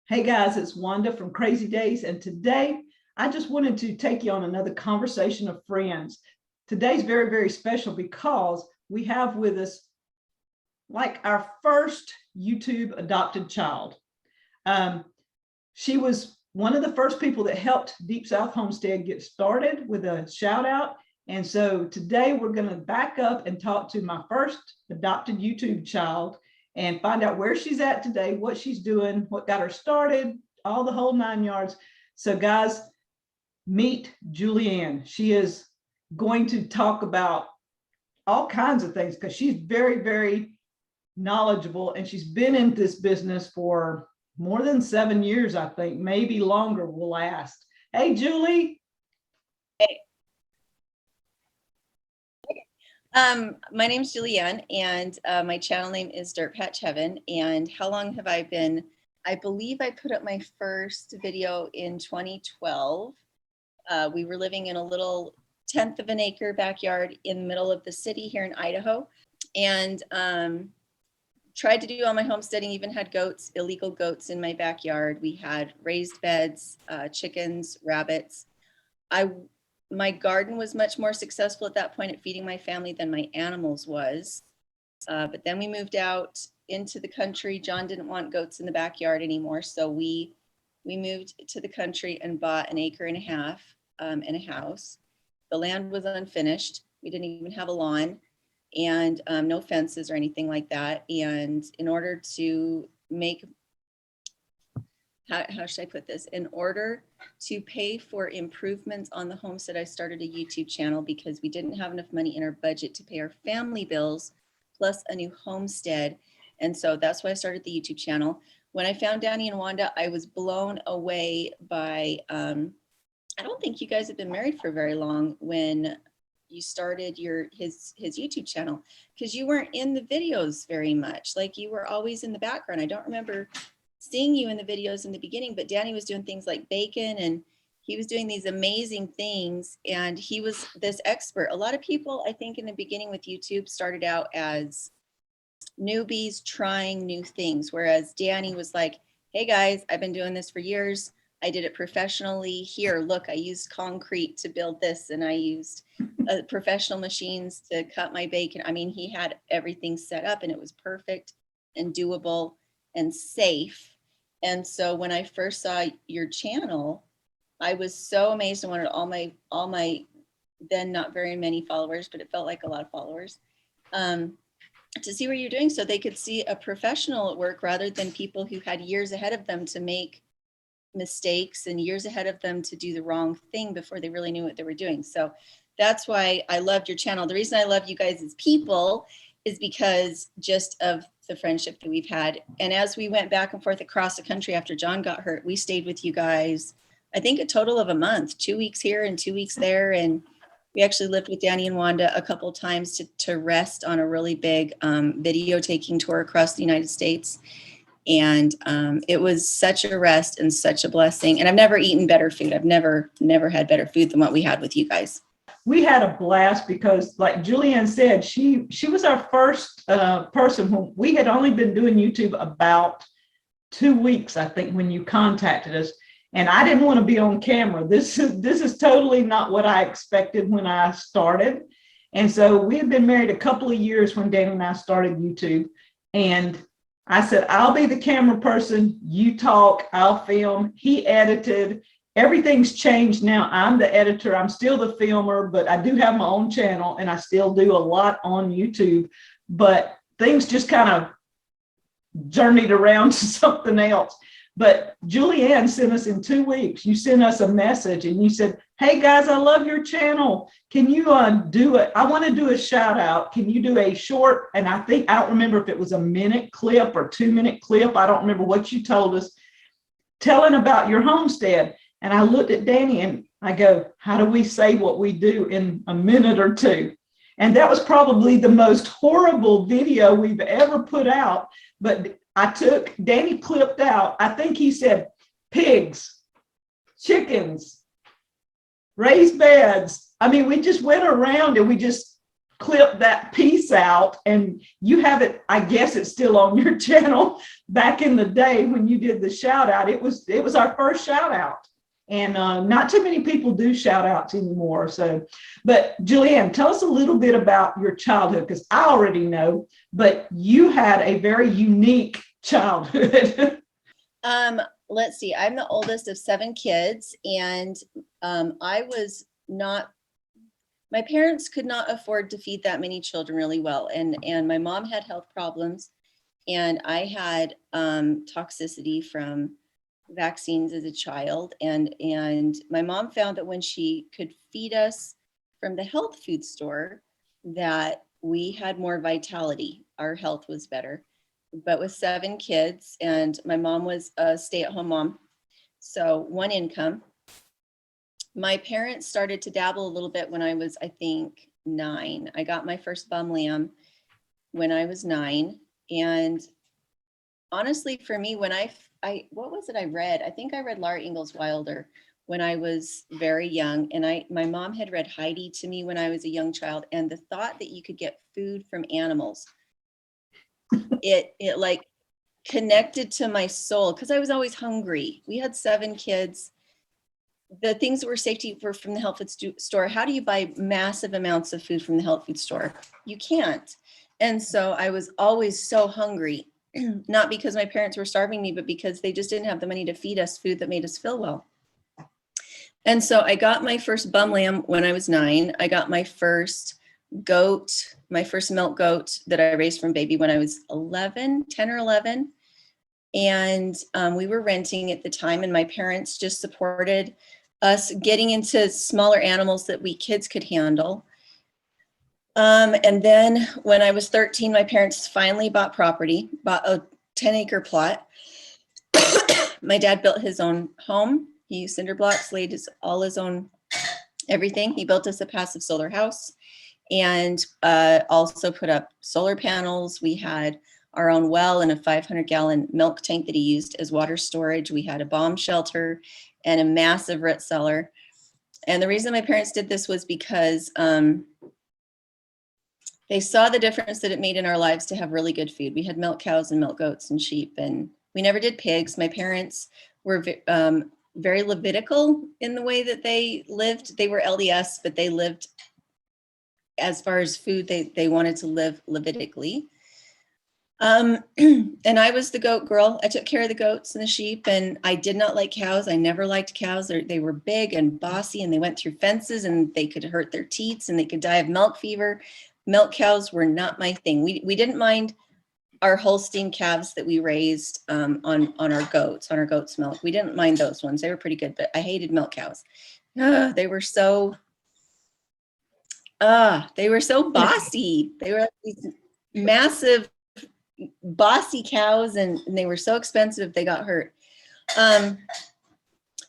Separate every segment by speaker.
Speaker 1: Hey guys, it's Wanda from Crazy Days, and today I just wanted to take you on another conversation of friends. Today's very, very special because we have with us like our first YouTube adopted child. She was one of the first people that helped Deepsouth Homestead get started with a shout out. And so today we're going to back up and talk to my first adopted YouTube child and find out where she's at today, what she's doing, what got her started, all the whole 9 yards. So guys, meet Julianne. She is going to talk about all kinds of things because she's very, very knowledgeable, and she's been in this business for more than 7 years, I think, maybe longer will last. Hey, Julie.
Speaker 2: Hey. My name's Julianne, and my channel name is Dirtpatcheaven. And how long have I been? I believe I put up my first video in 2012. We were living in a little 1/10 of an acre backyard in the middle of the city here in Idaho, and tried to do all my homesteading, even had goats, illegal goats in my backyard. We had raised beds, chickens, rabbits. My garden was much more successful at that point at feeding my family than my animals was. But then we moved out into the country. John didn't want goats in the backyard anymore. So we moved to the country and bought 1.5 acres and a house. The land was unfinished. We didn't even have a lawn and no fences or anything like that. And in order to make, how should I put this? In order to pay for improvements on the homestead, I started a YouTube channel because we didn't have enough money in our budget to pay our family bills, plus a new homestead. And so that's why I started the YouTube channel. When I found Danny and Wanda, I was blown away by, I don't think you guys have been married for very long when you started his YouTube channel, because you weren't in the videos very much. Like, you were always in the background. I don't remember seeing you in the videos in the beginning, but Danny was doing things like bacon, and he was doing these amazing things, and he was this expert. A lot of people, I think, in the beginning with YouTube started out as newbies trying new things, whereas Danny was like, hey guys, I've been doing this for years. I did it professionally. Here, look, I used concrete to build this, and I used professional machines to cut my bacon. I mean, he had everything set up, and it was perfect and doable and safe. And so when I first saw your channel, I was so amazed. I wanted all my then not very many followers, but it felt like a lot of followers, to see what you're doing, so they could see a professional at work rather than people who had years ahead of them to make mistakes and years ahead of them to do the wrong thing before they really knew what they were doing. So that's why I loved your channel. The reason I love you guys as people is because just of the friendship that we've had. And as we went back and forth across the country after John got hurt, we stayed with you guys, I think a total of a month, 2 weeks here and 2 weeks there. And we actually lived with Danny and Wanda a couple of times to rest on a really big video taking tour across the United States. And it was such a rest and such a blessing. And I've never eaten better food. I've never had better food than what we had with you guys.
Speaker 1: We had a blast because, like Julianne said, she was our first person. When we had only been doing YouTube about 2 weeks, I think, when you contacted us. And I didn't want to be on camera. This is totally not what I expected when I started. And so we had been married a couple of years when Danny and I started YouTube. And I said, I'll be the camera person. You talk, I'll film. He edited. Everything's changed now. I'm the editor. I'm still the filmer, but I do have my own channel, and I still do a lot on YouTube. But things just kind of journeyed around to something else. But Julianne sent us in 2 weeks. You sent us a message and you said, hey guys, I love your channel. Can you do it? I want to do a shout out. Can you do a short? And I don't remember if it was a minute clip or 2-minute clip. I don't remember what you told us, telling about your homestead. And I looked at Danny and I go, how do we say what we do in a minute or two? And that was probably the most horrible video we've ever put out. But Danny clipped out, I think he said pigs, chickens, raised beds. I mean, we just went around and we just clip that piece out, and you have it, I guess it's still on your channel. Back in the day when you did the shout out, it was our first shout out. And not too many people do shout outs anymore. So, but Julianne, tell us a little bit about your childhood, because I already know, but you had a very unique childhood.
Speaker 2: Let's see, I'm the oldest of 7 kids, and I was not, my parents could not afford to feed that many children really well. And my mom had health problems, and I had toxicity from vaccines as a child. And my mom found that when she could feed us from the health food store, that we had more vitality. Our health was better. But with 7 kids, and my mom was a stay-at-home mom, so one income. My parents started to dabble a little bit when I was, I think, 9. I got my first bum lamb when I was 9. And honestly, for me, when I what was it I read? I think I read Laura Ingalls Wilder when I was very young. And my mom had read Heidi to me when I was a young child. And the thought that you could get food from animals, it like connected to my soul, because I was always hungry. We had 7 kids. The things that were safety were from the health food store. How do you buy massive amounts of food from the health food store? You can't. And so I was always so hungry, not because my parents were starving me, but because they just didn't have the money to feed us food that made us feel well. And so I got my first bum lamb when I was 9. I got my first goat, my first milk goat that I raised from baby when I was 10 or 11. And we were renting at the time, and my parents just supported us getting into smaller animals that we kids could handle. And then when I was 13, my parents finally bought property, bought a 10-acre plot. My dad built his own home. He used cinder blocks, laid all his own everything. He built us a passive solar house, and also put up solar panels. We had our own well and a 500-gallon milk tank that he used as water storage. We had a bomb shelter and a massive root cellar. And the reason my parents did this was because they saw the difference that it made in our lives to have really good food. We had milk cows and milk goats and sheep, and we never did pigs. My parents were very Levitical in the way that they lived. They were LDS, but they lived, as far as food, they wanted to live Levitically. And I was the goat girl. I took care of the goats and the sheep, and I did not like cows. I never liked cows. They were big and bossy, and they went through fences, and they could hurt their teats, and they could die of milk fever. Milk cows were not my thing. We didn't mind our Holstein calves that we raised on our goat's milk. We didn't mind those ones. They were pretty good, but I hated milk cows. They were so bossy. They were like these massive bossy cows, and they were so expensive they got hurt. But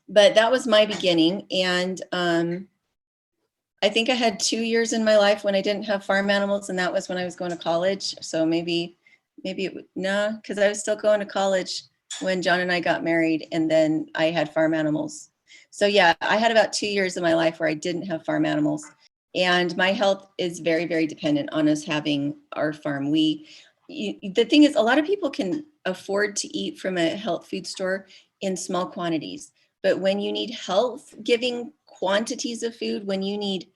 Speaker 2: that was my beginning. And I think I had 2 years in my life when I didn't have farm animals, and that was when I was going to college. So maybe because I was still going to college when John and I got married, and then I had farm animals. So yeah, I had about 2 years of my life where I didn't have farm animals, and my health is very, very dependent on us having our farm. The thing is, a lot of people can afford to eat from a health food store in small quantities, but when you need health giving quantities of food, when you need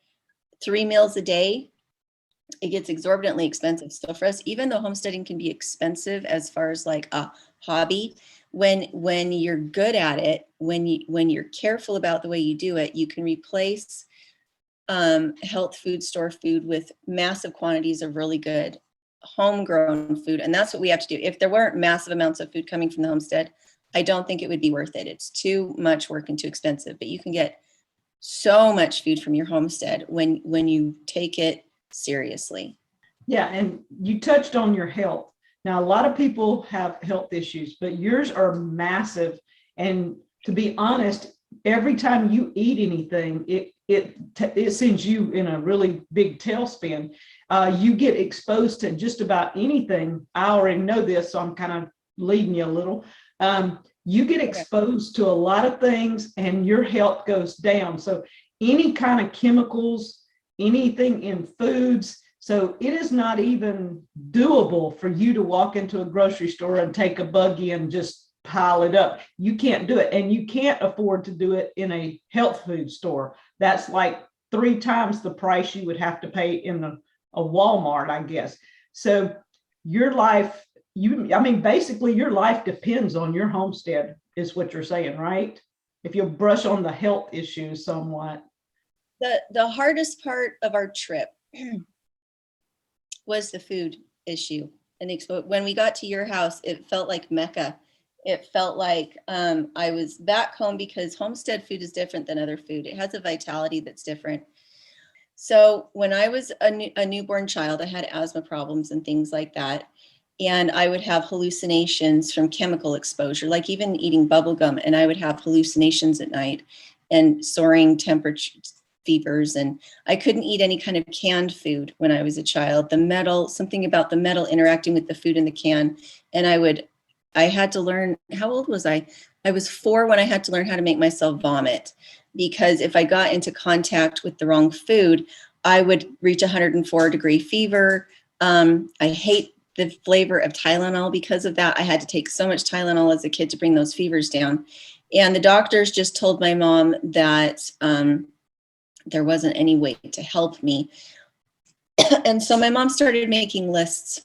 Speaker 2: 3 meals a day, it gets exorbitantly expensive. So for us, even though homesteading can be expensive as far as like a hobby, when you're good at it, when you're careful about the way you do it, you can replace health food store food with massive quantities of really good homegrown food. And that's what we have to do. If there weren't massive amounts of food coming from the homestead, I don't think it would be worth it. It's too much work and too expensive, but you can get so much food from your homestead when you take it seriously.
Speaker 1: Yeah, and you touched on your health. Now, a lot of people have health issues, but yours are massive. And to be honest, every time you eat anything, it sends you in a really big tailspin. You get exposed to just about anything. I already know this, so I'm kind of leading you a little. You get exposed to a lot of things, and your health goes down. So any kind of chemicals, anything in foods, So it is not even doable for you to walk into a grocery store and take a buggy and just pile it up. You can't do it. And you can't afford to do it in a health food store. That's like 3 times the price you would have to pay in a Walmart, I guess. So your life, basically your life depends on your homestead, is what you're saying, right? If you'll brush on the health issues somewhat.
Speaker 2: The hardest part of our trip was the food issue. And when we got to your house, it felt like Mecca. It felt like I was back home, because homestead food is different than other food. It has a vitality that's different. So when I was a newborn child, I had asthma problems and things like that. And I would have hallucinations from chemical exposure, like even eating bubble gum. And I would have hallucinations at night and soaring temperatures, fevers, and I couldn't eat any kind of canned food when I was a child. The metal, something about the metal interacting with the food in the can. And I had to learn, how old was I? I was 4 when I had to learn how to make myself vomit, because if I got into contact with the wrong food, I would reach 104-degree fever. I hate the flavor of Tylenol because of that. I had to take so much Tylenol as a kid to bring those fevers down. And the doctors just told my mom that there wasn't any way to help me. And so my mom started making lists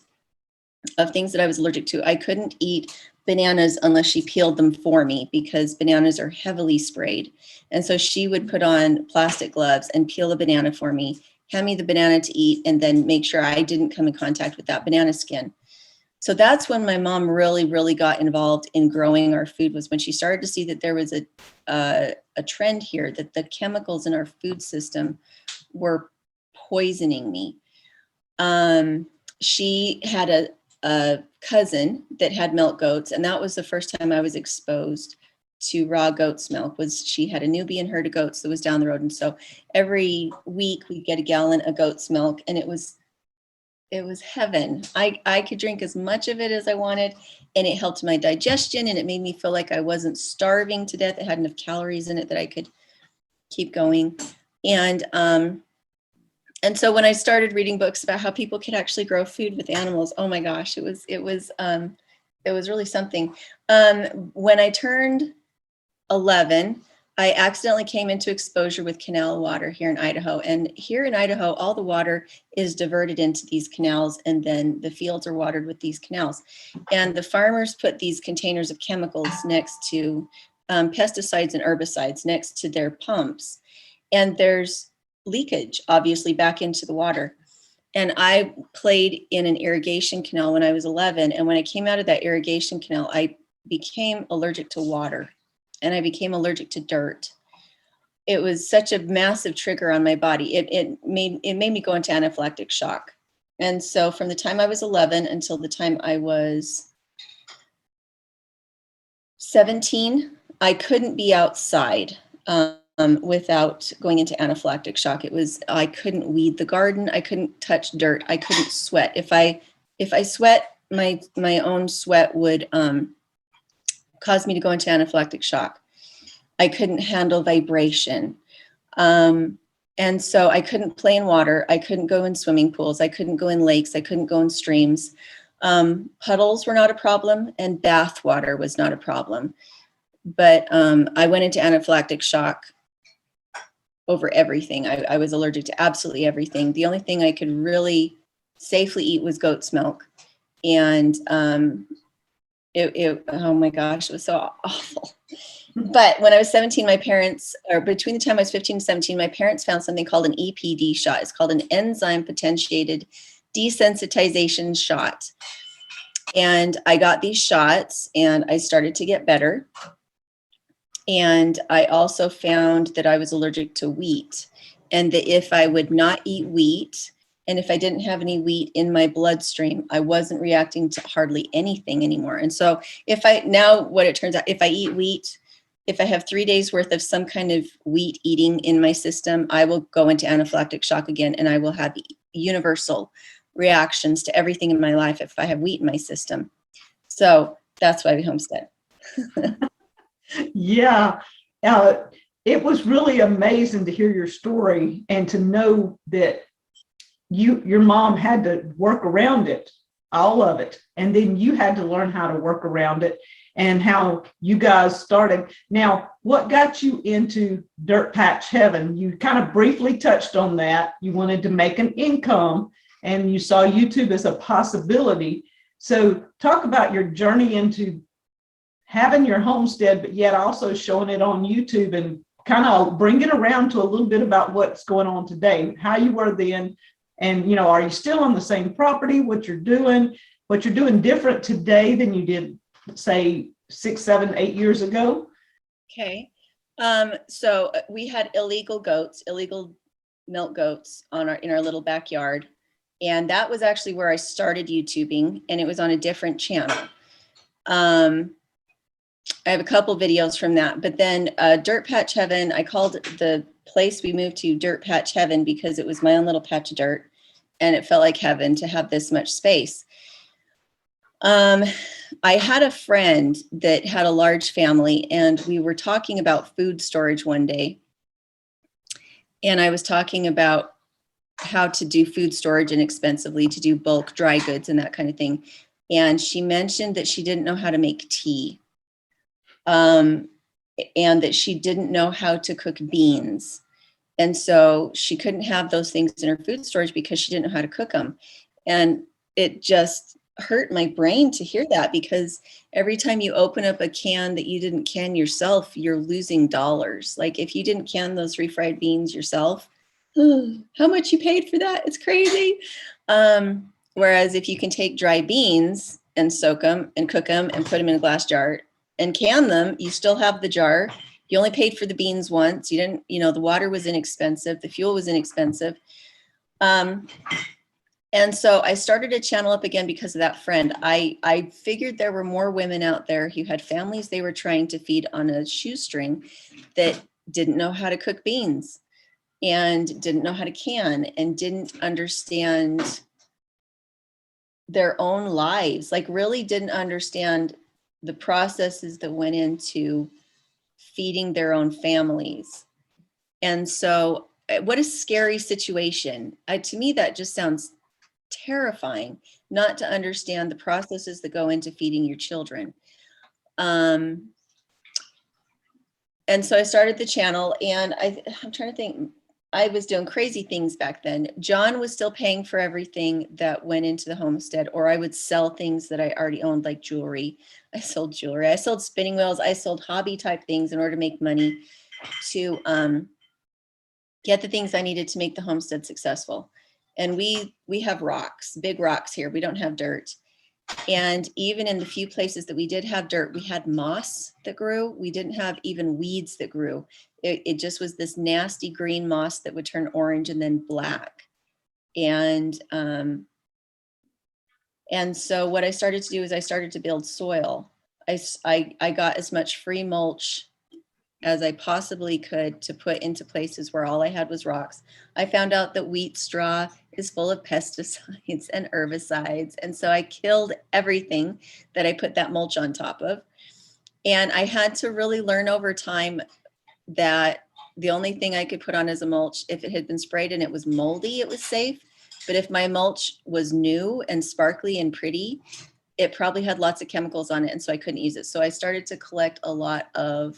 Speaker 2: of things that I was allergic to. I couldn't eat bananas unless she peeled them for me, because bananas are heavily sprayed. And so she would put on plastic gloves and peel a banana for me, hand me the banana to eat, and then make sure I didn't come in contact with that banana skin. So that's when my mom really, really got involved in growing our food, was when she started to see that there was a trend here, that the chemicals in our food system were poisoning me. She had a cousin that had milk goats, and that was the first time I was exposed to raw goat's milk. Was she had a Nubian herd of goats that was down the road, and so every week we'd get a gallon of goat's milk, and it was heaven. I could drink as much of it as I wanted, and it helped my digestion, and it made me feel like I wasn't starving to death. It had enough calories in it that I could keep going. And so when I started reading books about how people could actually grow food with animals, oh my gosh, it was really something. When I turned 11, I accidentally came into exposure with canal water here in Idaho. And here in Idaho, all the water is diverted into these canals, and then the fields are watered with these canals. And the farmers put these containers of chemicals next to pesticides and herbicides next to their pumps. And there's leakage, obviously, back into the water. And I played in an irrigation canal when I was 11. And when I came out of that irrigation canal, I became allergic to water, and I became allergic to dirt. It was such a massive trigger on my body. It made me go into anaphylactic shock. And so from the time I was 11 until the time I was 17, I couldn't be outside without going into anaphylactic shock. I couldn't weed the garden. I couldn't touch dirt. I couldn't sweat. If I sweat, my own sweat would cause me to go into anaphylactic shock. I couldn't handle vibration. And so I couldn't play in water. I couldn't go in swimming pools. I couldn't go in lakes. I couldn't go in streams. Puddles were not a problem, and bath water was not a problem. But I went into anaphylactic shock over everything. I was allergic to absolutely everything. The only thing I could really safely eat was goat's milk. And oh my gosh, it was so awful. But when I was 17, between the time I was 15 and 17, my parents found something called an EPD shot. It's called an enzyme potentiated desensitization shot. And I got these shots, and I started to get better. And I also found that I was allergic to wheat, and that if I would not eat wheat, and if I didn't have any wheat in my bloodstream, I wasn't reacting to hardly anything anymore. And so what it turns out, if I eat wheat, if I have 3 days worth of some kind of wheat eating in my system, I will go into anaphylactic shock again, and I will have universal reactions to everything in my life if I have wheat in my system. So that's why we homestead.
Speaker 1: Yeah. It was really amazing to hear your story and to know that your mom had to work around it, all of it. And then you had to learn how to work around it and how you guys started. Now, what got you into Dirtpatcheaven? You kind of briefly touched on that. You wanted to make an income and you saw YouTube as a possibility. So talk about your journey into having your homestead, but yet also showing it on YouTube and kind of bring it around to a little bit about what's going on today, how you were then. And, you know, are you still on the same property, what you're doing different today than you did, say, 6, 7, 8 years ago?
Speaker 2: Okay. So we had illegal milk goats in our little backyard. And that was actually where I started YouTubing, and it was on a different channel. I have a couple videos from that, but then Dirtpatcheaven, I called the place we moved to Dirtpatcheaven because it was my own little patch of dirt, and it felt like heaven to have this much space. I had a friend that had a large family, and we were talking about food storage one day. And I was talking about how to do food storage inexpensively, to do bulk dry goods and that kind of thing. And she mentioned that she didn't know how to make tea. And that she didn't know how to cook beans. And so she couldn't have those things in her food storage because she didn't know how to cook them. And it just hurt my brain to hear that, because every time you open up a can that you didn't can yourself, you're losing dollars. Like if you didn't can those refried beans yourself, how much you paid for that? It's crazy. Whereas if you can take dry beans and soak them and cook them and put them in a glass jar and can them, you still have the jar. You only paid for the beans once. You didn't, you know, the water was inexpensive. The fuel was inexpensive. And so I started a channel up again because of that friend. I figured there were more women out there who had families they were trying to feed on a shoestring that didn't know how to cook beans and didn't know how to can and didn't understand their own lives, like really didn't understand the processes that went into feeding their own families. And so what a scary situation. To me, that just sounds terrifying, not to understand the processes that go into feeding your children. And so I started the channel, and I'm trying to think, I was doing crazy things back then. John was still paying for everything that went into the homestead, or I would sell things that I already owned, like jewelry. I sold jewelry, I sold spinning wheels, I sold hobby type things in order to make money to get the things I needed to make the homestead successful. And we have rocks, big rocks here. We don't have dirt. And even in the few places that we did have dirt, we had moss that grew. We didn't have even weeds that grew. It just was this nasty green moss that would turn orange and then black. And so what I started to do is I started to build soil. I got as much free mulch as I possibly could to put into places where all I had was rocks. I found out that wheat straw is full of pesticides and herbicides. And so I killed everything that I put that mulch on top of. And I had to really learn over time that the only thing I could put on as a mulch, if it had been sprayed and it was moldy, it was safe. But if my mulch was new and sparkly and pretty, it probably had lots of chemicals on it. And so I couldn't use it. So I started to collect a lot of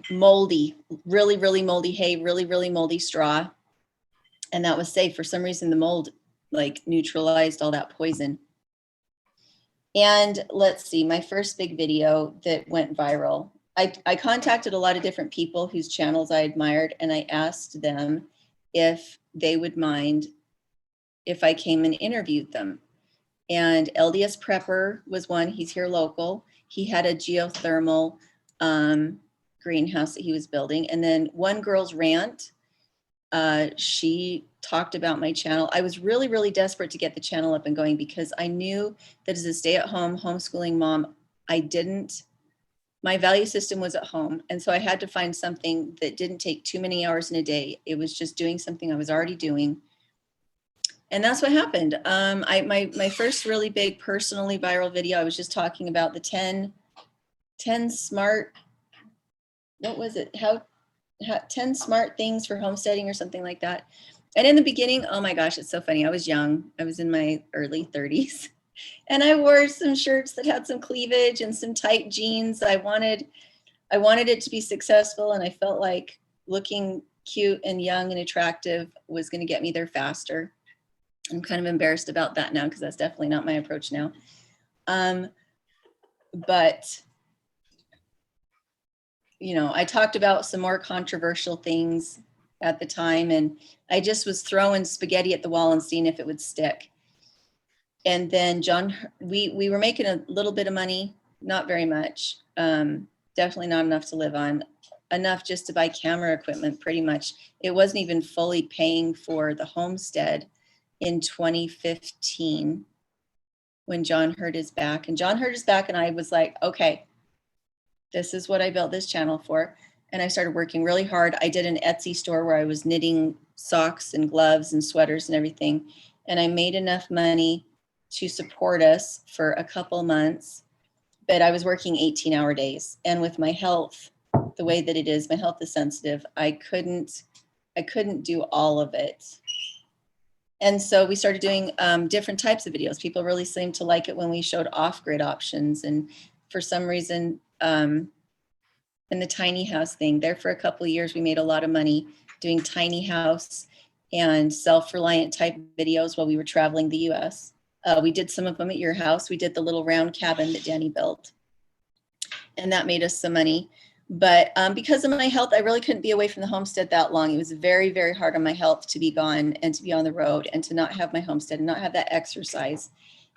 Speaker 2: moldy, really moldy hay, really moldy straw. And that was safe. For some reason, the mold like neutralized all that poison. And let's see, my first big video that went viral, I contacted a lot of different people whose channels I admired, and I asked them if they would mind if I came and interviewed them. And LDS Prepper was one. He's here local. He had a geothermal greenhouse that he was building. And then One Girl's Rant, she talked about my channel. I was really desperate to get the channel up and going because I knew that as a stay-at-home homeschooling mom, my value system was at home. And so I had to find something that didn't take too many hours in a day. It was just doing something I was already doing. And that's what happened. My first really big personally viral video, I was just talking about the 10 smart, what was it? 10 smart things for homesteading or something like that. And in the beginning, oh my gosh, it's so funny. I was young. I was in my early 30s and I wore some shirts that had some cleavage and some tight jeans. I wanted it to be successful, and I felt like looking cute and young and attractive was going to get me there faster. I'm kind of embarrassed about that now because that's definitely not my approach now. But you know, I talked about some more controversial things at the time, and I just was throwing spaghetti at the wall and seeing if it would stick. And then we were making a little bit of money, not very much, definitely not enough to live on, enough just to buy camera equipment pretty much. It wasn't even fully paying for the homestead in 2015 when John hurt his back. And John hurt his back and I was like, okay, this is what I built this channel for. And I started working really hard. I did an Etsy store where I was knitting socks and gloves and sweaters and everything. And I made enough money to support us for a couple months, but I was working 18-hour days. And with my health, the way that it is, my health is sensitive. I couldn't do all of it. And so we started doing different types of videos. People really seemed to like it when we showed off-grid options. And for some reason, in the tiny house thing, there for a couple of years, we made a lot of money doing tiny house and self-reliant type videos while we were traveling the US. We did some of them at your house. We did the little round cabin that Danny built, and that made us some money. But because of my health, I really couldn't be away from the homestead that long. It was very, very hard on my health to be gone and to be on the road and to not have my homestead and not have that exercise.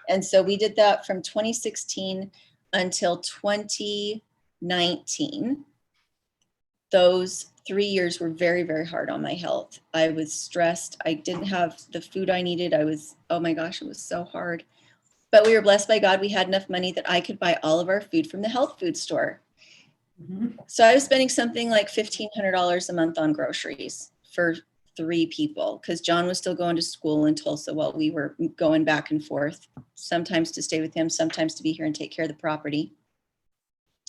Speaker 2: And so we did that from 2016 until 2019. Those 3 years were very, very hard on my health. I was stressed. I didn't have the food I needed. Oh my gosh, it was so hard. But we were blessed by God. We had enough money that I could buy all of our food from the health food store. Mm-hmm. So I was spending something like $1,500 a month on groceries for 3 people because John was still going to school in Tulsa while we were going back and forth, sometimes to stay with him, sometimes to be here and take care of the property.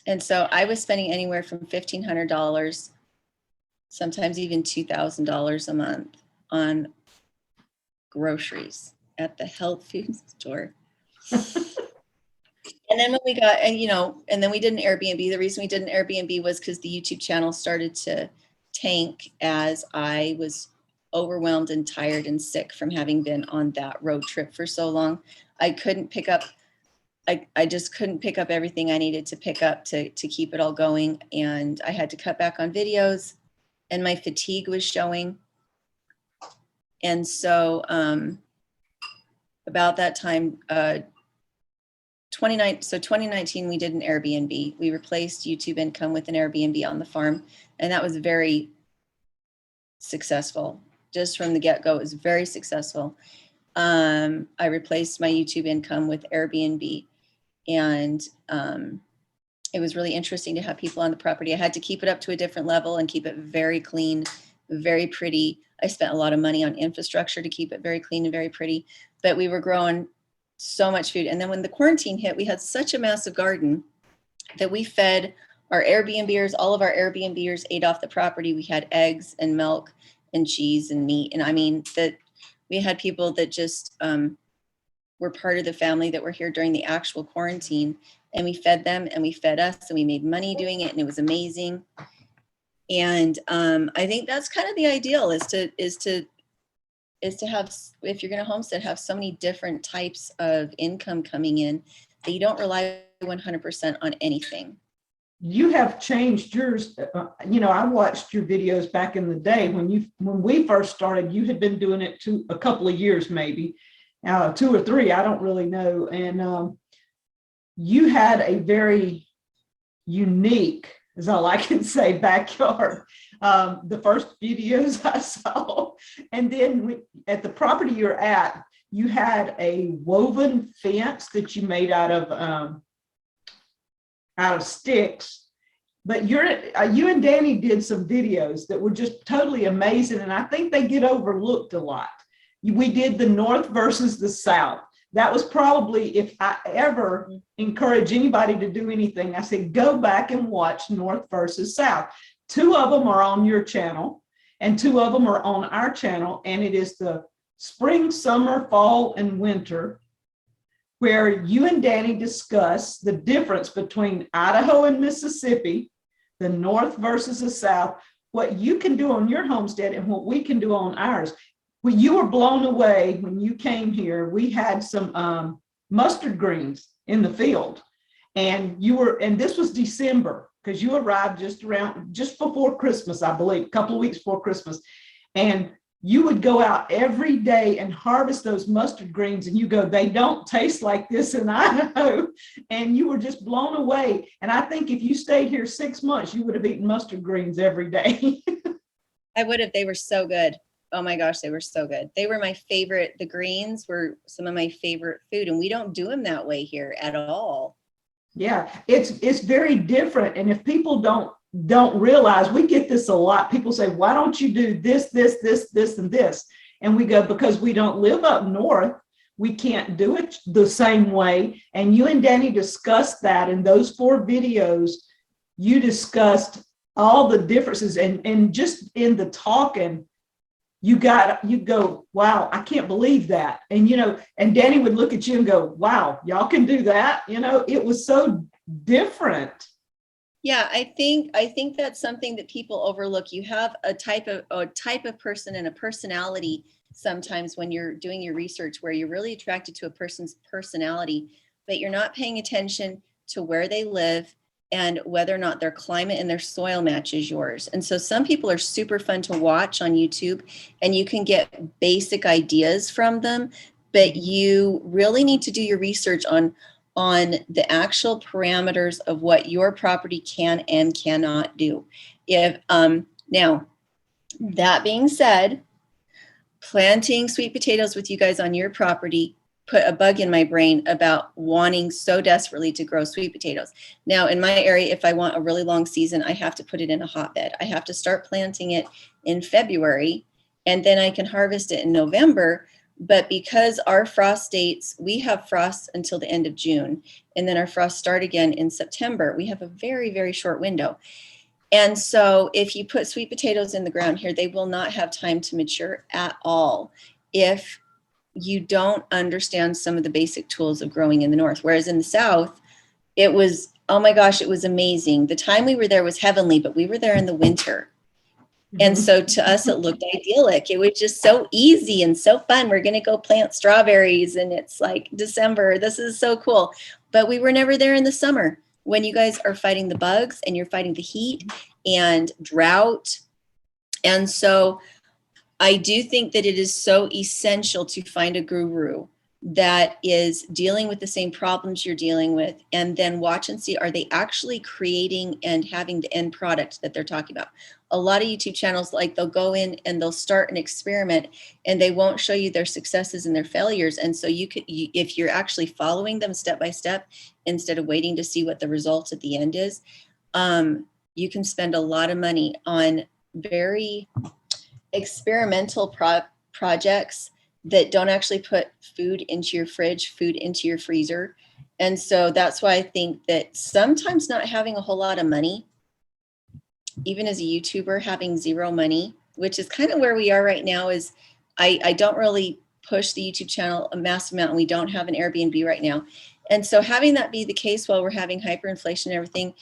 Speaker 2: And so I was spending anywhere from $1,500, sometimes even $2,000 a month on groceries at the health food store. And then when we got, and then we did an Airbnb. The reason we did an Airbnb was because the YouTube channel started to tank as I was overwhelmed and tired and sick from having been on that road trip for so long. I couldn't pick up, I just couldn't pick up everything I needed to pick up to keep it all going. And I had to cut back on videos and my fatigue was showing. And so about that time, 2019, we did an Airbnb. We replaced YouTube income with an Airbnb on the farm. And that was very successful. Just from the get-go, it was very successful. I replaced my YouTube income with Airbnb. And it was really interesting to have people on the property. I had to keep it up to a different level and keep it very clean, very pretty. I spent a lot of money on infrastructure to keep it very clean and very pretty. But we were growing so much food. And then when the quarantine hit, we had such a massive garden that we fed our Airbnbers. All of our Airbnbers ate off the property. We had eggs and milk and cheese and meat. And I mean, that we had people that just were part of the family that were here during the actual quarantine. And we fed them and we fed us and we made money doing it. And it was amazing. And I think that's kind of the ideal is to have, if you're going to homestead, have so many different types of income coming in that you don't rely 100% on anything.
Speaker 1: You have changed yours. I watched your videos back in the day when we first started. You had been doing it a couple of years, maybe 2 or 3. I don't really know. And you had a very unique, as all I can say, backyard. The first videos I saw, and then at the property you're at, you had a woven fence that you made out of sticks. But you and Danny did some videos that were just totally amazing, and I think they get overlooked a lot. We did the North versus the South. That was probably, if I ever encourage anybody to do anything, I said, go back and watch North versus South. 2 of them are on your channel and 2 of them are on our channel. And it is the spring, summer, fall, and winter, where you and Danny discuss the difference between Idaho and Mississippi, the North versus the South, what you can do on your homestead and what we can do on ours. Well, you were blown away when you came here. We had some mustard greens in the field, and this was December, because you arrived just before Christmas, I believe, a couple of weeks before Christmas. And you would go out every day and harvest those mustard greens, and you go, they don't taste like this in Idaho. And you were just blown away. And I think if you stayed here 6 months, you would have eaten mustard greens every day.
Speaker 2: I would have. They were so good. Oh my gosh, they were so good. They were my favorite. The greens were some of my favorite food, and we don't do them that way here at all.
Speaker 1: Yeah, it's very different. And if people don't realize, we get this a lot. People say, why don't you do this, and this? And we go, because we don't live up north, we can't do it the same way. And you and Danny discussed that in those 4 videos. You discussed all the differences, and just in the talking, you go, wow, I can't believe that. And, and Danny would look at you and go, wow, y'all can do that. It was so different.
Speaker 2: Yeah, I think that's something that people overlook. You have a type of person and a personality sometimes when you're doing your research, where you're really attracted to a person's personality, but you're not paying attention to where they live and whether or not their climate and their soil matches yours. And so some people are super fun to watch on YouTube, and you can get basic ideas from them, but you really need to do your research on the actual parameters of what your property can and cannot do. Now, that being said, planting sweet potatoes with you guys on your property put a bug in my brain about wanting so desperately to grow sweet potatoes. Now, in my area, if I want a really long season, I have to put it in a hotbed. I have to start planting it in February, and then I can harvest it in November. But because our frost dates, we have frosts until the end of June, and then our frosts start again in September. We have a very, very short window. And so if you put sweet potatoes in the ground here, they will not have time to mature at all if you don't understand some of the basic tools of growing in the North. Whereas in the South, it was, oh my gosh, it was amazing. The time we were there was heavenly, but we were there in the winter. And so to us, it looked idyllic. It was just so easy and so fun. We're going to go plant strawberries, and it's like December. This is so cool. But we were never there in the summer when you guys are fighting the bugs and you're fighting the heat and drought. And so I do think that it is so essential to find a guru that is dealing with the same problems you're dealing with, and then watch and see, are they actually creating and having the end product that they're talking about? A lot of YouTube channels, like, they'll go in and they'll start an experiment and they won't show you their successes and their failures. And so if you're actually following them step by step, instead of waiting to see what the result at the end is, you can spend a lot of money on very experimental projects that don't actually put food into your fridge, food into your freezer. And so that's why I think that sometimes not having a whole lot of money, even as a YouTuber, having zero money, which is kind of where we are right now, is I don't really push the YouTube channel a massive amount, and we don't have an Airbnb right now. And so having that be the case while we're having hyperinflation and everything,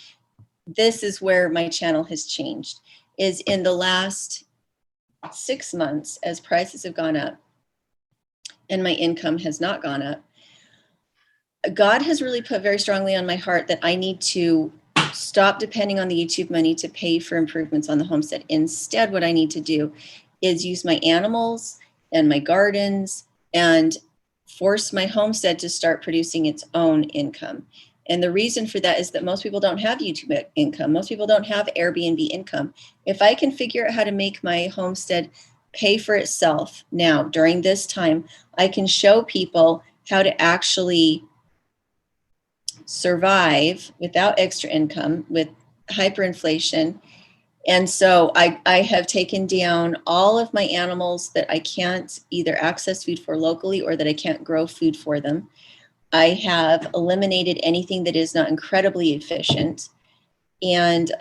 Speaker 2: this is where my channel has changed, is in the last 6 months, as prices have gone up and my income has not gone up, God has really put very strongly on my heart that I need to stop depending on the YouTube money to pay for improvements on the homestead. Instead, what I need to do is use my animals and my gardens and force my homestead to start producing its own income. And the reason for that is that most people don't have YouTube income. Most people don't have Airbnb income. If I can figure out how to make my homestead pay for itself now during this time, I can show people how to actually survive without extra income with hyperinflation. And so I have taken down all of my animals that I can't either access food for locally or that I can't grow food for them. I have eliminated anything that is not incredibly efficient. And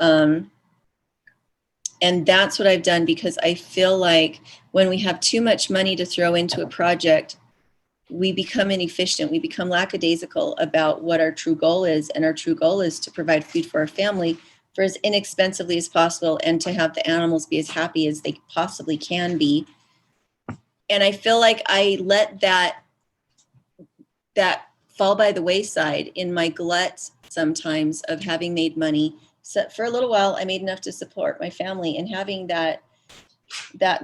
Speaker 2: And that's what I've done, because I feel like when we have too much money to throw into a project, we become inefficient. We become lackadaisical about what our true goal is. And our true goal is to provide food for our family for as inexpensively as possible, and to have the animals be as happy as they possibly can be. And I feel like I let that fall by the wayside in my glut sometimes of having made money. So for a little while, I made enough to support my family, and having that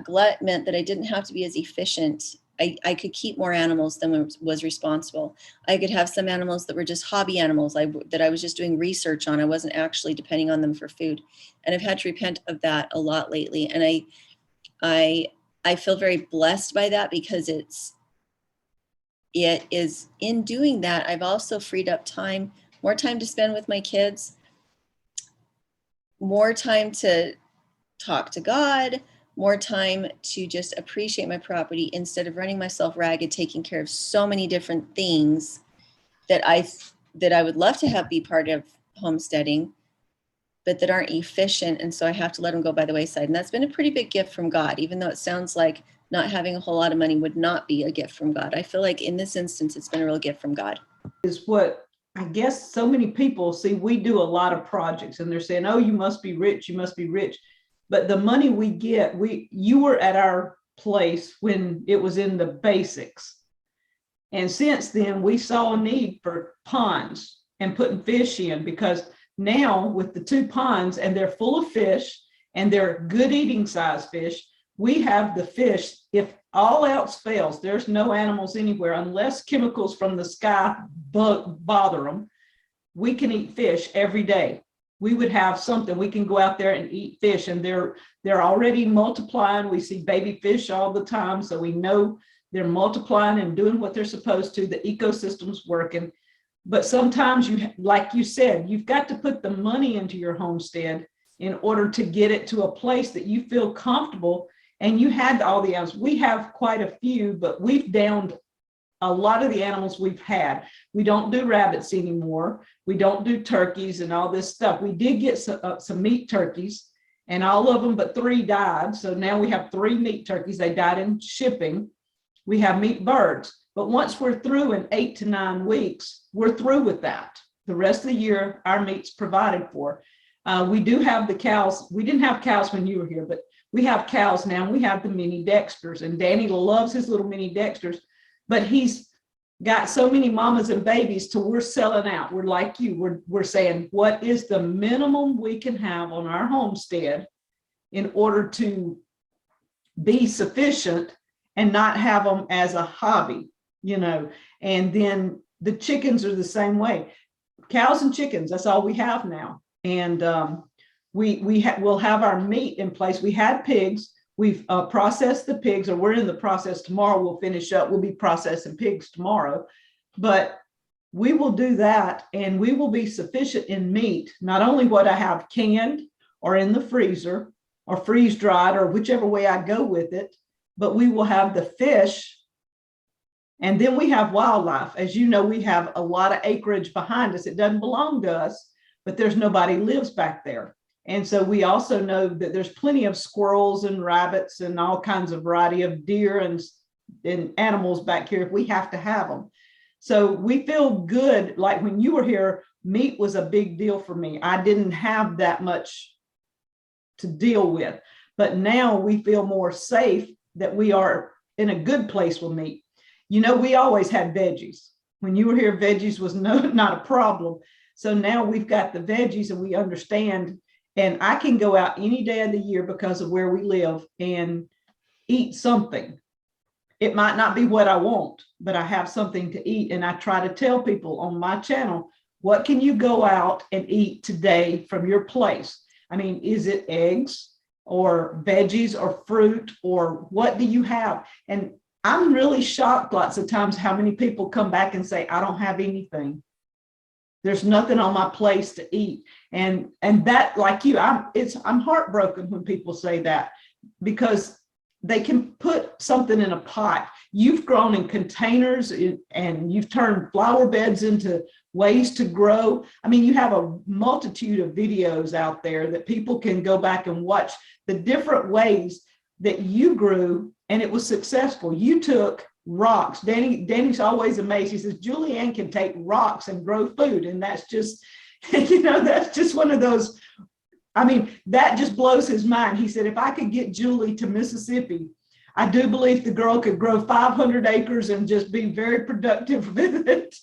Speaker 2: glut meant that I didn't have to be as efficient. I could keep more animals than was responsible. I could have some animals that were just hobby animals that I was just doing research on. I wasn't actually depending on them for food. And I've had to repent of that a lot lately. And I feel very blessed by that, because it is in doing that, I've also freed up time, more time to spend with my kids, more time to talk to God, more time to just appreciate my property instead of running myself ragged, taking care of so many different things that I would love to have be part of homesteading, but that aren't efficient. And so I have to let them go by the wayside. And that's been a pretty big gift from God, even though it sounds like not having a whole lot of money would not be a gift from God. I feel like in this instance, it's been a real gift from God.
Speaker 1: Is what I guess so many people see. We do a lot of projects and they're saying, oh, you must be rich, you must be rich. But the money we get, you were at our place when it was in the basics. And since then, we saw a need for ponds and putting fish in, because now with the 2 ponds, and they're full of fish and they're good eating size fish, we have the fish. If all else fails, there's no animals anywhere unless chemicals from the sky bother them. We can eat fish every day. We would have something, we can go out there and eat fish, and they're already multiplying. We see baby fish all the time, so we know they're multiplying and doing what they're supposed to. The ecosystem's working. But sometimes like you said, you've got to put the money into your homestead in order to get it to a place that you feel comfortable. And you had all the animals. We have quite a few, but we've downed a lot of the animals we've had. We don't do rabbits anymore. We don't do turkeys and all this stuff. We did get some meat turkeys, and all of them but 3 died. So now we have 3 meat turkeys. They died in shipping. We have meat birds. But once we're through in 8 to 9 weeks, we're through with that. The rest of the year, our meat's provided for. We do have the cows. We didn't have cows when you were here, but we have cows now. We have the mini Dexters, and Danny loves his little mini Dexters, but he's got so many mamas and babies till we're selling out. We're like you, we're saying, what is the minimum we can have on our homestead in order to be sufficient and not have them as a hobby, and then the chickens are the same way. Cows and chickens, that's all we have now. And we'll have our meat in place. We had pigs. We've processed the pigs, or we're in the process. Tomorrow we'll finish up. We'll be processing pigs tomorrow, but we will do that, and we will be sufficient in meat, not only what I have canned or in the freezer or freeze dried or whichever way I go with it, but we will have the fish. And then we have wildlife. As you know, we have a lot of acreage behind us. It doesn't belong to us, but there's nobody lives back there. And so we also know that there's plenty of squirrels and rabbits and all kinds of variety of deer and animals back here if we have to have them. So we feel good. Like when you were here, meat was a big deal for me. I didn't have that much to deal with, but now we feel more safe that we are in a good place with meat. We always had veggies. When you were here, veggies was not a problem. So now we've got the veggies, and we understand. And I can go out any day of the year because of where we live and eat something. It might not be what I want, but I have something to eat. And I try to tell people on my channel, what can you go out and eat today from your place? I mean, is it eggs or veggies or fruit, or what do you have? And I'm really shocked lots of times how many people come back and say, I don't have anything. There's nothing on my place to eat. And that, like you, I'm heartbroken when people say that, because they can put something in a pot. you've grown in containers and you've turned flower beds into ways to grow. I mean, you have a multitude of videos out there that people can go back and watch the different ways that you grew, and it was successful. You took rocks. Danny's always amazed. He says, Julianne can take rocks and grow food. And that's just, that's just one of those, I mean, that just blows his mind. He said, if I could get Juli to Mississippi, I do believe the girl could grow 500 acres and just be very productive with it.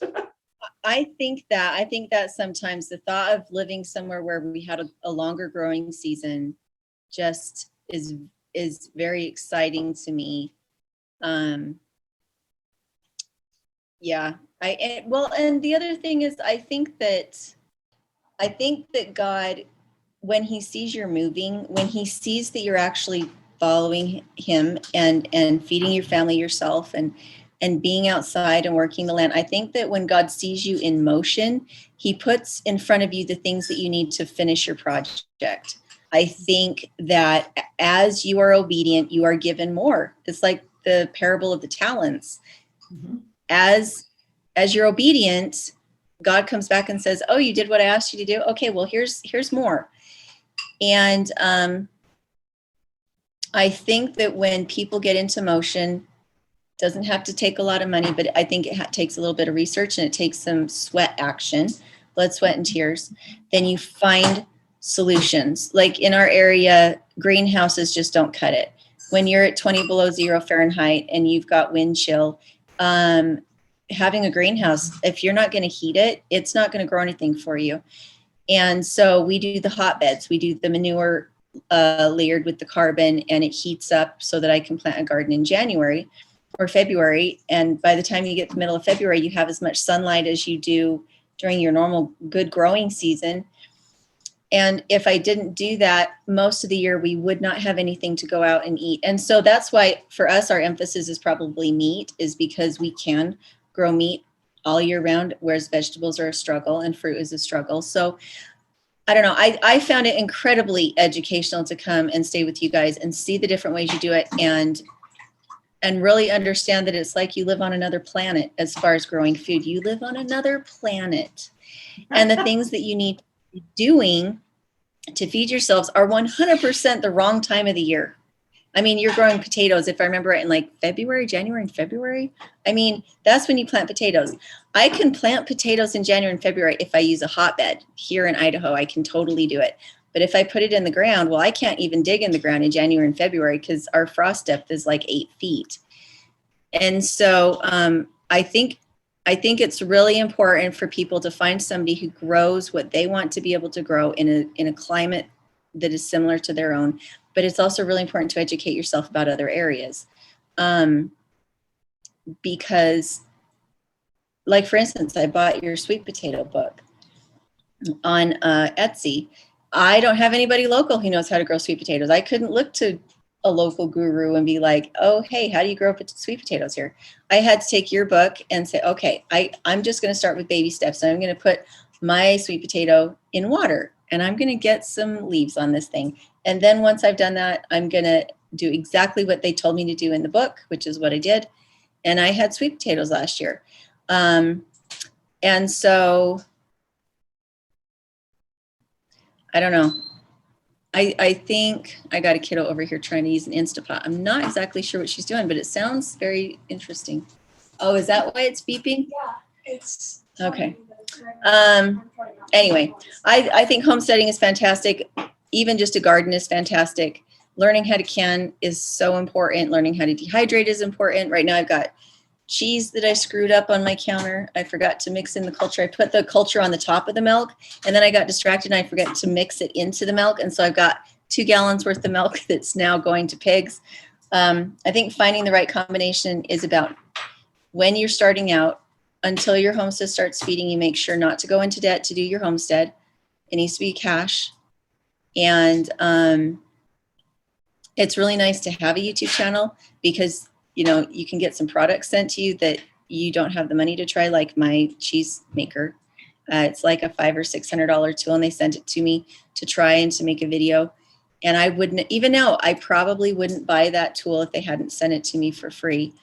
Speaker 2: I think that sometimes the thought of living somewhere where we had a longer growing season just is very exciting to me. Yeah, and the other thing is, I think that God, when he sees you're moving, when he sees that you're actually following him and feeding your family yourself and being outside and working the land, I think that when God sees you in motion, he puts in front of you the things that you need to finish your project. I think that as you are obedient, you are given more. It's like the parable of the talents. Mm-hmm. As you're obedient, God comes back and says, oh, you did what I asked you to do? Okay, well, here's more. And I think that when people get into motion, doesn't have to take a lot of money, but I think it takes a little bit of research, and it takes some sweat action, blood, sweat, and tears. Then you find solutions. Like in our area, greenhouses just don't cut it. When you're at 20 below 0 Fahrenheit and you've got wind chill, having a greenhouse, if you're not going to heat it, it's not going to grow anything for you. And so we do the hotbeds. We do the manure layered with the carbon, and it heats up so that I can plant a garden in January or February. And by the time you get to the middle of February, you have as much sunlight as you do during your normal good growing season. And if I didn't do that, most of the year, we would not have anything to go out and eat. And so that's why for us, our emphasis is probably meat, is because we can grow meat all year round, whereas vegetables are a struggle and fruit is a struggle. So I don't know. I found it incredibly educational to come and stay with you guys and see the different ways you do it, and really understand that it's like you live on another planet as far as growing food. You live on another planet, and the things that you need to be doing to feed yourselves are 100% the wrong time of the year. I mean, you're growing potatoes, if I remember right, in like January and February. I mean, that's when you plant potatoes. I can plant potatoes in January and February if I use a hotbed here in Idaho. I can totally do it. But if I put it in the ground, well, I can't even dig in the ground in January and February because our frost depth is like 8 feet. And so I think it's really important for people to find somebody who grows what they want to be able to grow in a climate that is similar to their own. But it's also really important to educate yourself about other areas. Because, like, for instance, I bought your sweet potato book on Etsy. I don't have anybody local who knows how to grow sweet potatoes. I couldn't look to a local guru and be like, oh, hey, how do you grow sweet potatoes here? I had to take your book and say, okay, I'm just going to start with baby steps. I'm going to put my sweet potato in water, and I'm going to get some leaves on this thing. And then once I've done that, I'm going to do exactly what they told me to do in the book, which is what I did. And I had sweet potatoes last year. And so I don't know. I think I got a kiddo over here trying to use an Instapot. I'm not exactly sure what she's doing, but it sounds very interesting. Oh, is that why it's beeping?
Speaker 3: Yeah, it's
Speaker 2: okay. Anyway, I think homesteading is fantastic. Even just a garden is fantastic. Learning how to can is so important. Learning how to dehydrate is important. Right now I've got cheese that I screwed up on my counter. I forgot to mix in the culture. I put the culture on the top of the milk, and then I got distracted and I forgot to mix it into the milk. And so I've got 2 gallons worth of milk that's now going to pigs. I think finding the right combination is about when you're starting out until your homestead starts feeding you, make sure not to go into debt to do your homestead. It needs to be cash. And it's really nice to have a YouTube channel because, you know, you can get some products sent to you that you don't have the money to try, like my cheese maker. It's like a $500 or $600 tool, and they sent it to me to try and to make a video. And I wouldn't, even now, I probably wouldn't buy that tool if they hadn't sent it to me for free.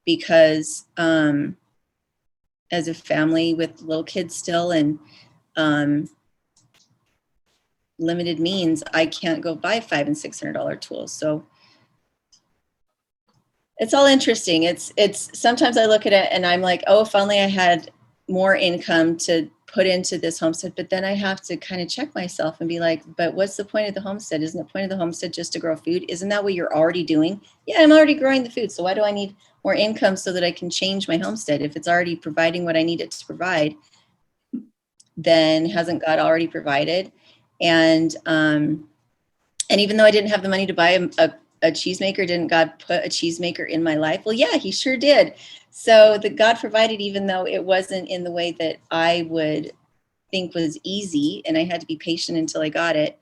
Speaker 2: because as a family with little kids still and limited means, I can't go buy $500 and $600 tools. So it's all interesting. It's sometimes I look at it and I'm like, oh, if only I had more income to put into this homestead. But then I have to kind of check myself and be like, but what's the point of the homestead? Isn't the point of the homestead just to grow food? Isn't that what you're already doing? Yeah, I'm already growing the food. So why do I need more income so that I can change my homestead? If it's already providing what I need it to provide, then hasn't God already provided? And even though I didn't have the money to buy a cheesemaker, didn't God put a cheesemaker in my life? Well, yeah, he sure did. So that God provided, even though it wasn't in the way that I would think was easy, and I had to be patient until I got it.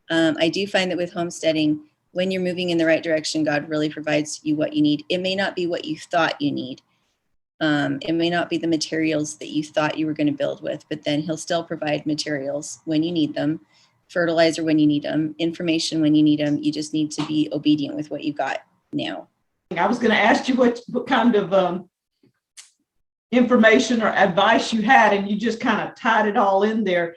Speaker 2: I do find that with homesteading, when you're moving in the right direction, God really provides you what you need. It may not be what you thought you need. It may not be the materials that you thought you were going to build with, but then he'll still provide materials when you need them, fertilizer when you need them, information when you need them. You just need to be obedient with what you got now.
Speaker 1: I was going to ask you what kind of information or advice you had, and you just kind of tied it all in there.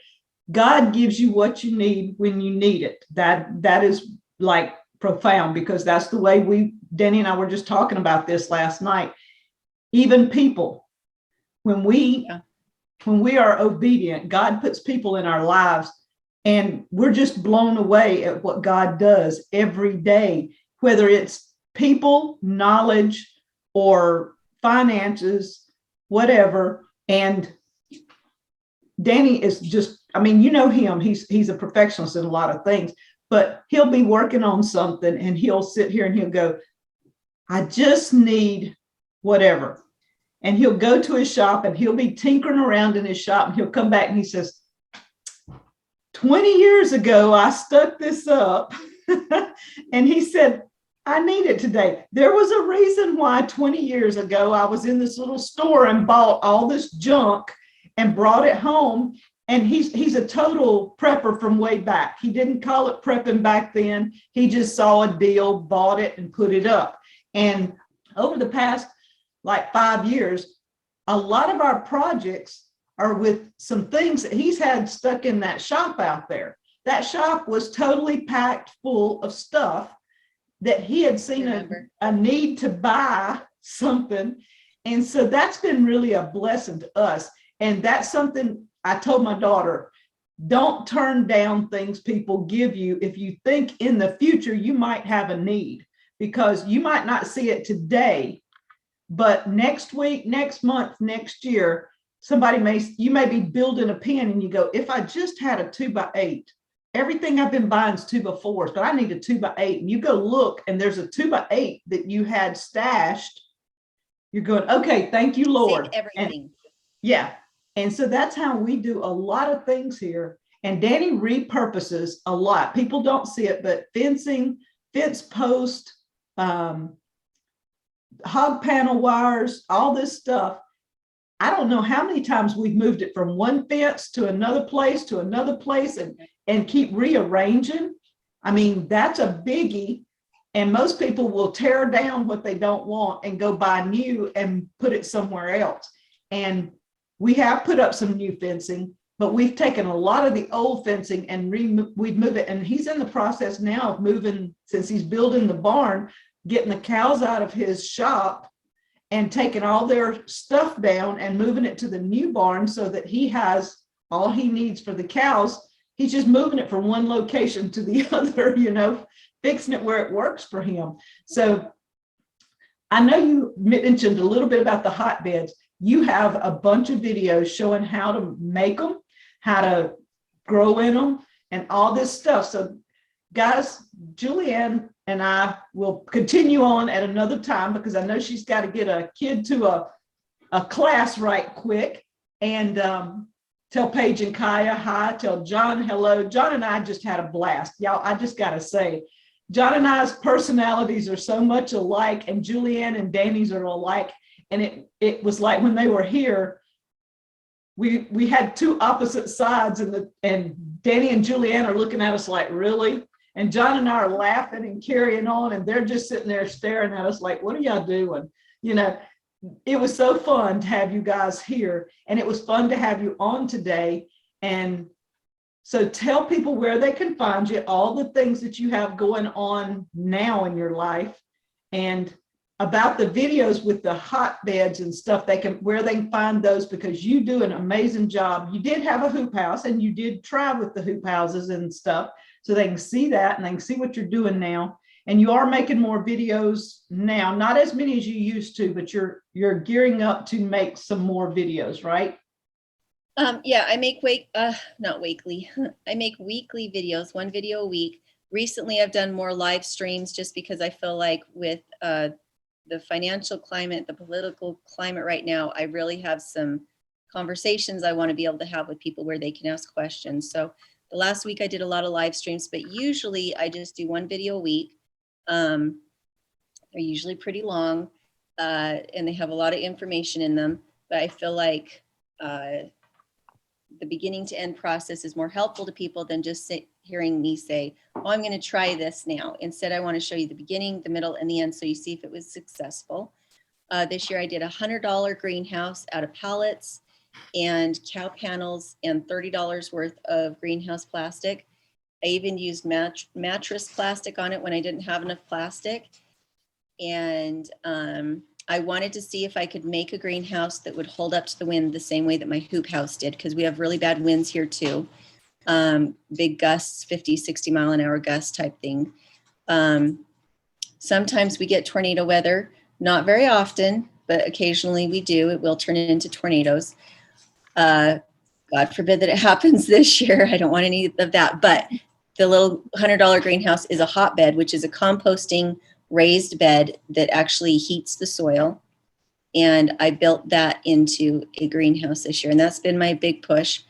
Speaker 1: God gives you what you need when you need it. That is like profound, because that's the way Danny and I were just talking about this last night. Even people, when we are obedient, God puts people in our lives, and we're just blown away at what God does every day, whether it's people, knowledge, or finances, whatever. And Danny is just, I mean, you know him, he's a perfectionist in a lot of things, but he'll be working on something and he'll sit here and he'll go, I just need whatever. And he'll go to his shop and he'll be tinkering around in his shop, and he'll come back and he says, 20 years ago, I stuck this up. And he said, I need it today. There was a reason why 20 years ago, I was in this little store and bought all this junk and brought it home. And he's a total prepper from way back. He didn't call it prepping back then. He just saw a deal, bought it, and put it up. And over the past like 5 years, a lot of our projects are with some things that he's had stuck in that shop out there. That shop was totally packed full of stuff that he had seen a need to buy something. And so that's been really a blessing to us. And that's something I told my daughter, don't turn down things people give you if you think in the future you might have a need, because you might not see it today, but next week, next month, next year, you may be building a pen and you go, if I just had a 2x8, everything I've been buying is 2x4s, but I need a 2x8. And you go look and there's a 2x8 that you had stashed. You're going, okay, thank you, Lord.
Speaker 2: Save everything.
Speaker 1: And so that's how we do a lot of things here. And Danny repurposes a lot. People don't see it, but fencing, fence post, hog panel wires, all this stuff. I don't know how many times we've moved it from one fence to another place and keep rearranging. I mean, that's a biggie. And most people will tear down what they don't want and go buy new and put it somewhere else. And we have put up some new fencing, but we've taken a lot of the old fencing and we've moved it. And he's in the process now of moving, since he's building the barn, getting the cows out of his shop and taking all their stuff down and moving it to the new barn so that he has all he needs for the cows. He's just moving it from one location to the other, fixing it where it works for him. So I know you mentioned a little bit about the hotbeds. You have a bunch of videos showing how to make them, how to grow in them, and all this stuff. So guys, Julianne and I will continue on at another time, because I know she's got to get a kid to a class right quick. And tell Paige and Kaya hi, tell John hello. John and I just had a blast. Y'all, I just got to say, John and I's personalities are so much alike, and Julianne and Danny's are alike. And it was like when they were here, we had two opposite sides, and Danny and Julianne are looking at us like, really? And John and I are laughing and carrying on, and they're just sitting there staring at us like, what are y'all doing? it was so fun to have you guys here, and it was fun to have you on today. And so tell people where they can find you, all the things that you have going on now in your life, and about the videos with the hotbeds and stuff, where they can find those, because you do an amazing job. You did have a hoop house, and you did try with the hoop houses and stuff, so they can see that and they can see what you're doing now. And you are making more videos now, not as many as you used to, but you're gearing up to make some more videos, right?
Speaker 2: Yeah, I make not weekly. I make weekly videos, 1 video a week. Recently, I've done more live streams just because I feel like with the financial climate, the political climate right now, I really have some conversations I want to be able to have with people where they can ask questions. So the last week I did a lot of live streams, but usually I just do 1 video a week. They're usually pretty long, and they have a lot of information in them, but I feel like the beginning to end process is more helpful to people than just hearing me say, oh, I'm going to try this now. Instead, I want to show you the beginning, the middle, and the end, so you see if it was successful. This year I did a $100 greenhouse out of pallets and cow panels and $30 worth of greenhouse plastic. I even used mattress plastic on it when I didn't have enough plastic. And I wanted to see if I could make a greenhouse that would hold up to the wind the same way that my hoop house did, because we have really bad winds here too. Big gusts, 50, 60 mile an hour gust type thing. Sometimes we get tornado weather, not very often, but occasionally we do. It will turn into tornadoes. God forbid that it happens this year. I don't want any of that. But the little $100 greenhouse is a hotbed, which is a composting raised bed that actually heats the soil. And I built that into a greenhouse this year. And that's been my big push.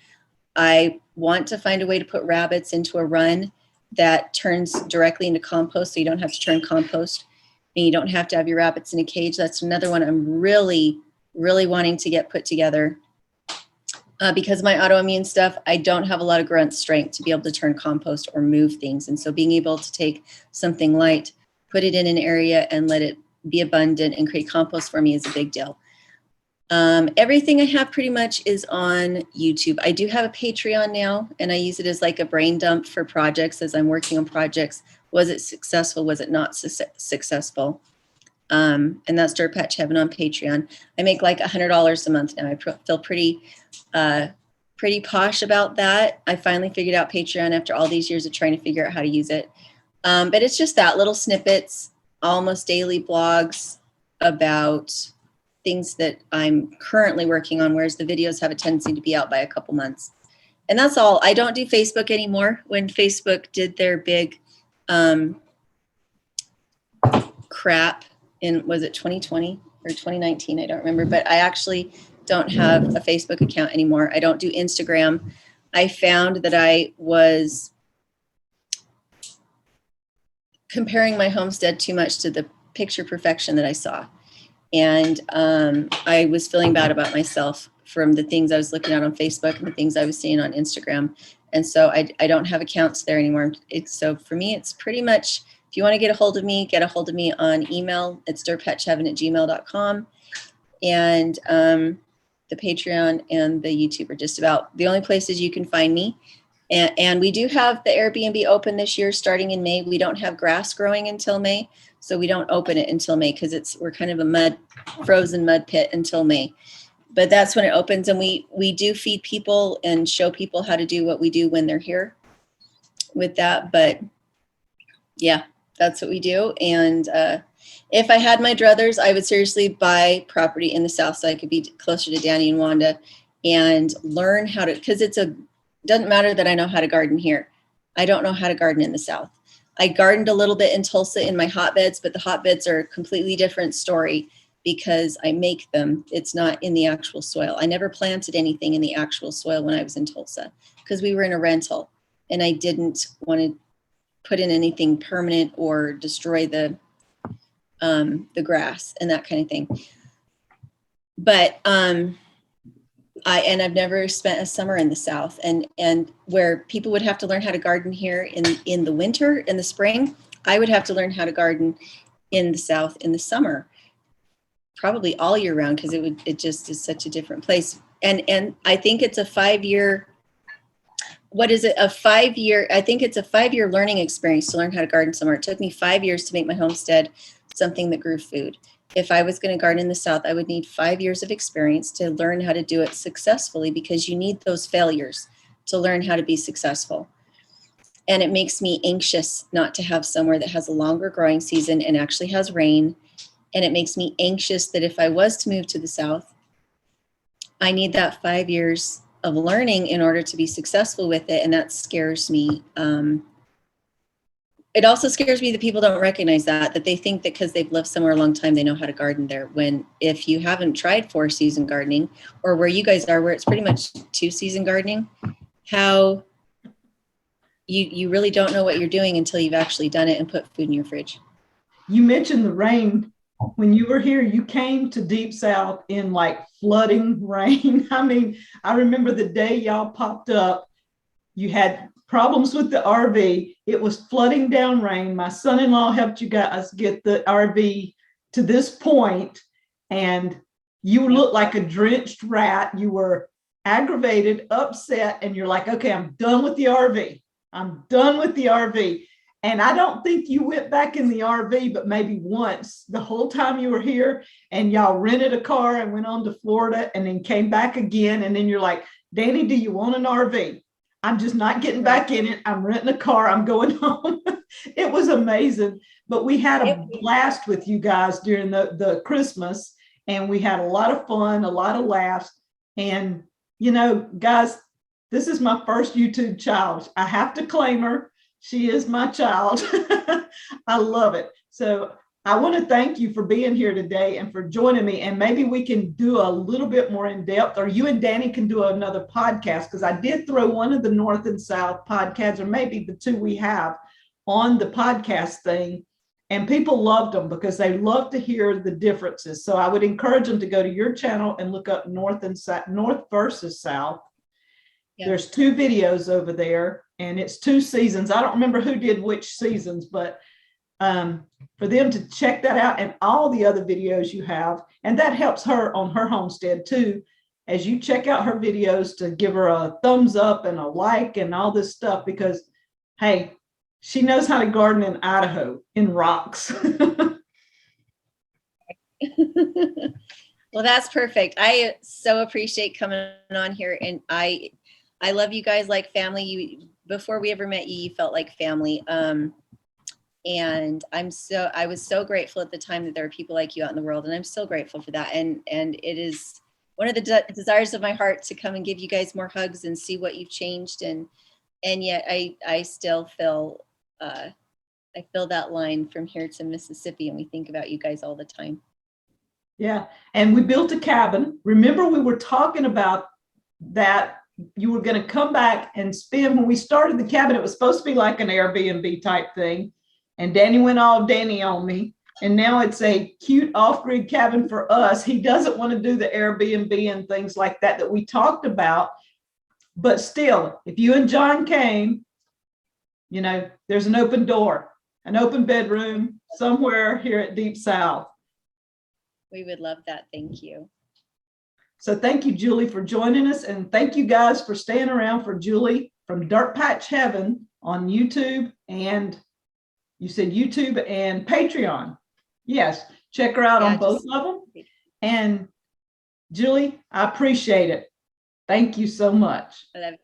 Speaker 2: I want to find a way to put rabbits into a run that turns directly into compost, so you don't have to turn compost and you don't have to have your rabbits in a cage. That's another one I'm really, really wanting to get put together. Because of my autoimmune stuff, I don't have a lot of grunt strength to be able to turn compost or move things. And so being able to take something light, put it in an area and let it be abundant and create compost for me is a big deal. Everything I have pretty much is on YouTube. I do have a Patreon now, and I use it as like a brain dump for projects as I'm working on projects. Was it successful? Was it not successful? And that's Dirtpatcheaven on Patreon. I make like $100 a month now. I feel pretty posh about that. I finally figured out Patreon after all these years of trying to figure out how to use it. But it's just that, little snippets, almost daily blogs about things that I'm currently working on, whereas the videos have a tendency to be out by a couple months. And that's all. I don't do Facebook anymore. When Facebook did their big crap in, was it 2020 or 2019? I don't remember, but I actually don't have a Facebook account anymore. I don't do Instagram. I found that I was comparing my homestead too much to the picture perfection that I saw. And I was feeling bad about myself from the things I was looking at on Facebook and the things I was seeing on Instagram. And so I don't have accounts there anymore. So for me, it's pretty much, if you want to get a hold of me on email. It's dirtpatcheaven@gmail.com. And the Patreon and the YouTube are just about the only places you can find me. And we do have the Airbnb open this year, starting in May. We don't have grass growing until May, so we don't open it until May because we're kind of a frozen mud pit until May. But that's when it opens, and we do feed people and show people how to do what we do when they're here with that. But yeah, that's what we do. And if I had my druthers, I would seriously buy property in the South so I could be closer to Danny and Wanda and learn how to, because doesn't matter that I know how to garden here. I don't know how to garden in the South. I gardened a little bit in Tulsa in my hotbeds, but the hotbeds are a completely different story because I make them. It's not in the actual soil. I never planted anything in the actual soil when I was in Tulsa because we were in a rental and I didn't want to put in anything permanent or destroy the grass and that kind of thing. But I've never spent a summer in the South, and where people would have to learn how to garden here in the winter, in the spring, I would have to learn how to garden in the South in the summer. probably all year round, because it just is such a different place. And I think it's a 5-year, what is it? I think it's a 5-year learning experience to learn how to garden somewhere. It took me 5 years to make my homestead something that grew food. If I was going to garden in the South, I would need 5 years of experience to learn how to do it successfully, because you need those failures to learn how to be successful. And it makes me anxious not to have somewhere that has a longer growing season and actually has rain. And it makes me anxious that if I was to move to the South, I need that 5 years of learning in order to be successful with it. And that scares me. It also scares me that people don't recognize that they think that because they've lived somewhere a long time, they know how to garden there. When if you haven't tried 4-season gardening, or where you guys are, where it's pretty much 2-season gardening, how you really don't know what you're doing until you've actually done it and put food in your fridge.
Speaker 1: You mentioned the rain. When you were here, you came to Deep South in like flooding rain. I mean, I remember the day y'all popped up, you had problems with the RV. It was flooding down rain. My son-in-law helped you guys get the RV to this point, and you looked like a drenched rat. You were aggravated, upset, and you're like, okay, I'm done with the RV. I'm done with the RV. And I don't think you went back in the RV, but maybe once the whole time you were here, and y'all rented a car and went on to Florida and then came back again. And then you're like, Danny, do you want an RV? I'm just not getting back in it. I'm renting a car. I'm going home. It was amazing. But we had a blast with you guys during the Christmas, and we had a lot of fun, a lot of laughs. And, you know, guys, this is my first YouTube child. I have to claim her. She is my child. I love it. So I want to thank you for being here today and for joining me. And maybe we can do a little bit more in depth, or you and Danny can do another podcast, because I did throw one of the North and South podcasts, or maybe the two we have, on the podcast thing. And people loved them because they love to hear the differences. So I would encourage them to go to your channel and look up North and South, North versus South. Yeah. There's 2 videos over there, and it's 2 seasons. I don't remember who did which seasons, but for them to check that out, and all the other videos you have, and that helps her on her homestead too, as you check out her videos, to give her a thumbs up and a like and all this stuff, because hey, she knows how to garden in Idaho in rocks.
Speaker 2: Well, that's perfect. I so appreciate coming on here, and I love you guys like family. Before we ever met you, you felt like family. And I was so grateful at the time that there are people like you out in the world, and I'm still grateful for that. And it is one of the desires of my heart to come and give you guys more hugs and see what you've changed. And yet I still feel, I feel that line from here to Mississippi, and we think about you guys all the time. Yeah.
Speaker 1: And we built a cabin. Remember, we were talking about that. You were going to come back and spend, when we started the cabin, it was supposed to be like an Airbnb type thing. And Danny went all Danny on me. And now it's a cute off-grid cabin for us. He doesn't want to do the Airbnb and things like that we talked about. But still, if you and John came, you know, there's an open door, an open bedroom somewhere here at Deep South.
Speaker 2: We would love that. Thank you.
Speaker 1: So thank you, Julie, for joining us. And thank you guys for staying around for Julie from Dirtpatcheaven on YouTube. And you said YouTube and Patreon. Yes, check her out on both of them. And Julie, I appreciate it. Thank you so much.
Speaker 2: I love it.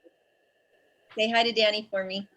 Speaker 2: Say hi to Danny for me.